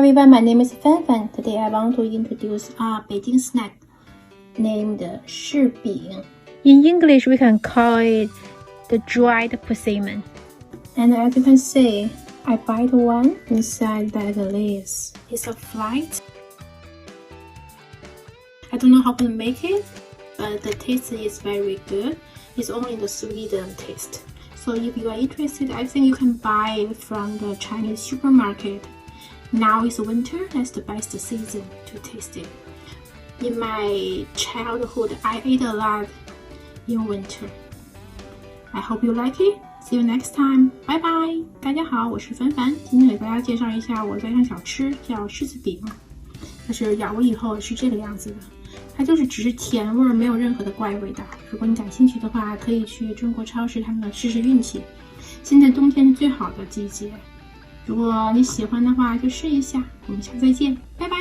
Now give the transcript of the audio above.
everyone, my name is Fan. Today I want to introduce a Beijing snack named 柿饼. In English, we can call it the dried persimmon. And as you can see, I bite one inside like this. It's a flight. I don't know how to make it, but the taste is very good. It's only the sweet taste. So if you are interested, I think you can buy it from the Chinese supermarket. Now it's winter, that's the best season to taste it. In my childhood, I ate a lot in winter. I hope you like it. See you next time. Bye bye. 大家好，我是凡凡，今天给大家介绍一下我的一项小吃，叫柿子饼。但是咬过以后是这个样子的，它就是只是甜味，没有任何的怪味道。如果你感兴趣的话，可以去中国超市他们试试运气。现在冬天是最好的季节，如果你喜欢的话就试一下。我们下次再见，拜拜。